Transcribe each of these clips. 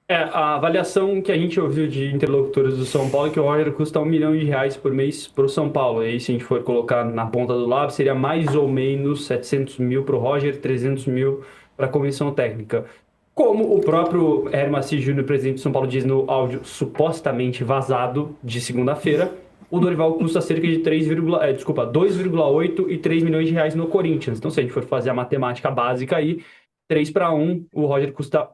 A avaliação que a gente ouviu de interlocutores do São Paulo é que o Roger custa R$ 1 milhão por mês para o São Paulo. E aí, se a gente for colocar na ponta do lápis, seria mais ou menos 700 mil para o Roger, 300 mil para a comissão técnica. Como o próprio Hermacir Júnior, presidente do São Paulo, diz no áudio supostamente vazado de segunda-feira, o Dorival custa cerca de 2,8 e 3 milhões de reais no Corinthians. Então, se a gente for fazer a matemática básica aí, 3-1, o Roger custa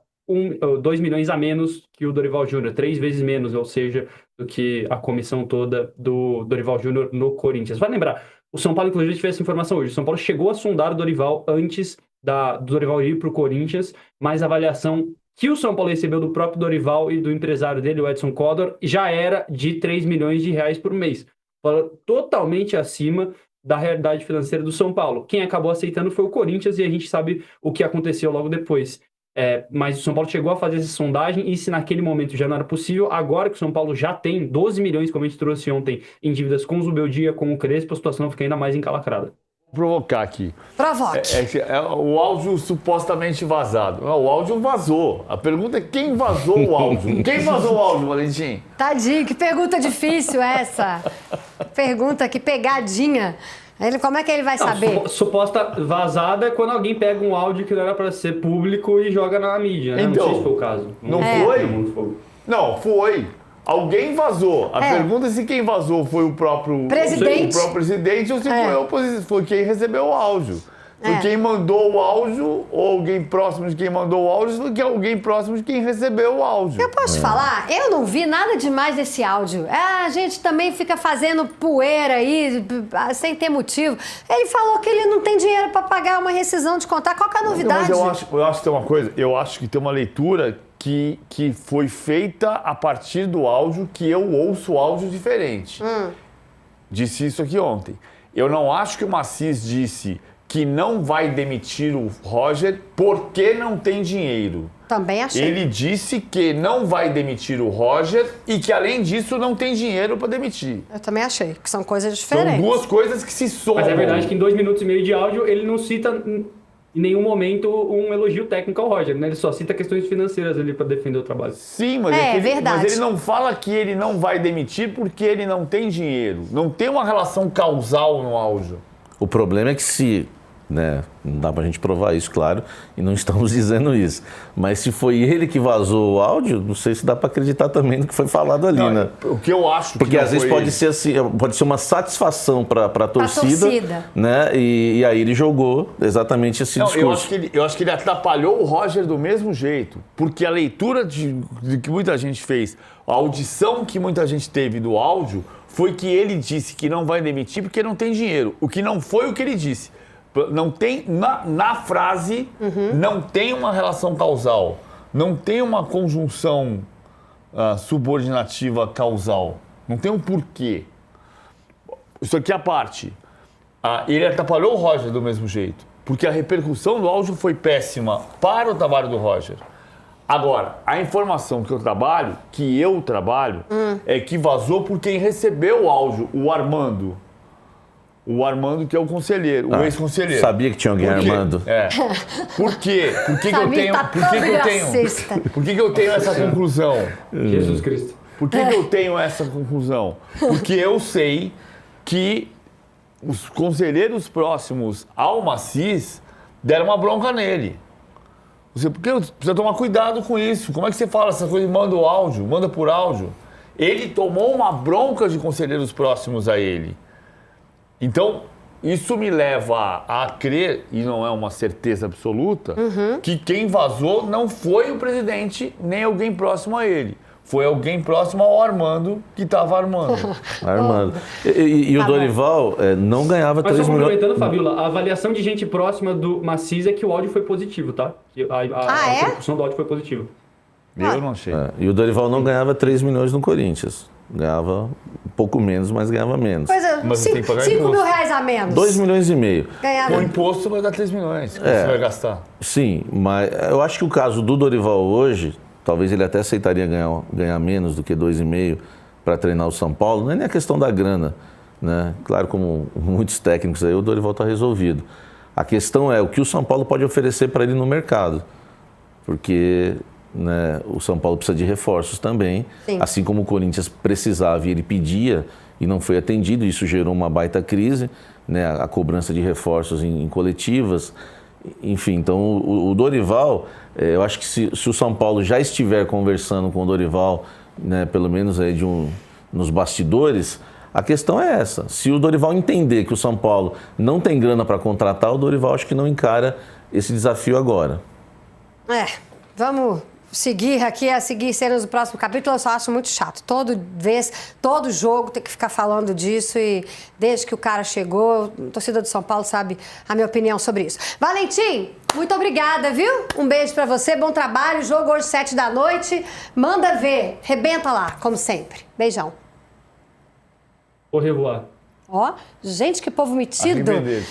2 milhões a menos que o Dorival Júnior, 3 vezes menos, ou seja, do que a comissão toda do Dorival Júnior no Corinthians. Vai lembrar, o São Paulo, inclusive, fez essa informação hoje. O São Paulo chegou a sondar o Dorival antes do Dorival ir para o Corinthians, mas a avaliação que o São Paulo recebeu do próprio Dorival e do empresário dele, o Edson Codor, já era de 3 milhões de reais por mês. Totalmente acima da realidade financeira do São Paulo. Quem acabou aceitando foi o Corinthians e a gente sabe o que aconteceu logo depois. Mas o São Paulo chegou a fazer essa sondagem e se naquele momento já não era possível, agora que o São Paulo já tem 12 milhões, como a gente trouxe ontem, em dívidas com o Zubeldia, com o Crespo, a situação fica ainda mais encalacrada. Provocar aqui. Provoque. O áudio supostamente vazado. Não, o áudio vazou. A pergunta é quem vazou o áudio? Quem vazou o áudio, Valentim? Tadinho, que pergunta difícil essa. Pergunta, que pegadinha. Como é que ele vai saber? Suposta vazada é quando alguém pega um áudio que não era para ser público e joga na mídia, né? Então, não sei se foi o caso. Não foi? Não, foi. Alguém vazou. A pergunta é se quem vazou foi o próprio presidente, ou se foi quem recebeu o áudio. Foi quem mandou o áudio, ou alguém próximo de quem mandou o áudio, foi alguém próximo de quem recebeu o áudio. Eu posso falar? Eu não vi nada demais desse áudio. A gente também fica fazendo poeira aí, sem ter motivo. Ele falou que ele não tem dinheiro para pagar uma rescisão de contrato. Qual que é a novidade? Mas eu acho que tem uma coisa, eu acho que tem uma leitura que foi feita a partir do áudio, que eu ouço áudio diferente. Disse isso aqui ontem. Eu não acho que o Maciz disse que não vai demitir o Roger porque não tem dinheiro. Também achei. Ele disse que não vai demitir o Roger e que, além disso, não tem dinheiro para demitir. Eu também achei, que são coisas diferentes. São duas coisas que se somam. Mas é verdade que em 2 minutos e meio de áudio ele não cita em nenhum momento um elogio técnico ao Roger, né? Ele só cita questões financeiras ali para defender o trabalho. Sim, mas, verdade. Mas ele não fala que ele não vai demitir porque ele não tem dinheiro. Não tem uma relação causal no áudio. O problema é que se, né, não dá pra gente provar isso, claro, e não estamos dizendo isso, mas se foi ele que vazou o áudio, não sei se dá pra acreditar também no que foi falado ali, né? O que eu acho porque que às vezes pode ser assim, pode ser uma satisfação pra torcida, né? E aí ele jogou exatamente esse discurso. Eu acho que ele atrapalhou o Roger do mesmo jeito, porque a leitura de que muita gente fez, a audição que muita gente teve do áudio, foi que ele disse que não vai demitir porque não tem dinheiro. O que não foi o que ele disse. Não tem, na frase, não tem uma relação causal. Não tem uma conjunção subordinativa causal. Não tem um porquê. Isso aqui é a parte. Ele atrapalhou o Roger do mesmo jeito. Porque a repercussão do áudio foi péssima para o trabalho do Roger. Agora, a informação que eu trabalho, é que vazou por quem recebeu o áudio, o Armando. O Armando, que é o conselheiro, o ex-conselheiro. Sabia que tinha alguém Armando. Por quê? Por que eu tenho essa conclusão? Jesus Cristo. Por que eu tenho essa conclusão? Porque eu sei que os conselheiros próximos ao Maciz deram uma bronca nele. Porque precisa tomar cuidado com isso. Como é que você fala essa coisa e manda o áudio, manda por áudio? Ele tomou uma bronca de conselheiros próximos a ele. Então, isso me leva a crer, e não é uma certeza absoluta, que quem vazou não foi o presidente nem alguém próximo a ele. Foi alguém próximo ao Armando que estava armando. E o Dorival não ganhava 3 milhões. Mas só complementando, Fabiola, a avaliação de gente próxima do Maciz é que o áudio foi positivo, tá? A repercussão do áudio foi positiva. Eu não achei. E o Dorival não ganhava 3 milhões no Corinthians. Ganhava um pouco menos, mas ganhava menos. Pois é, mas 5 mil reais a menos. 2 milhões e meio. Ganhava. Com imposto vai dar 3 milhões. Que você vai gastar. Sim, mas eu acho que o caso do Dorival hoje, talvez ele até aceitaria ganhar menos do que 2,5 para treinar o São Paulo. Não é nem a questão da grana, né? Claro, como muitos técnicos aí, o Dorival está resolvido. A questão é o que o São Paulo pode oferecer para ele no mercado. Porque né, o São Paulo precisa de reforços também, Sim. assim como o Corinthians precisava e ele pedia e não foi atendido, isso gerou uma baita crise, né, a cobrança de reforços em coletivas, enfim, então o Dorival, eu acho que se o São Paulo já estiver conversando com o Dorival, né, pelo menos aí nos bastidores, a questão é essa, se o Dorival entender que o São Paulo não tem grana para contratar, o Dorival acho que não encara esse desafio agora. Vamos seguir aqui, a seguir cenas do próximo capítulo. Eu só acho muito chato. Todo jogo tem que ficar falando disso e desde que o cara chegou, a torcida do São Paulo sabe a minha opinião sobre isso. Valentim, muito obrigada, viu? Um beijo pra você, bom trabalho. Jogo hoje 19h. Manda ver, rebenta lá, como sempre. Beijão. Au revoir. Ó, gente, que povo metido. Arrivederci.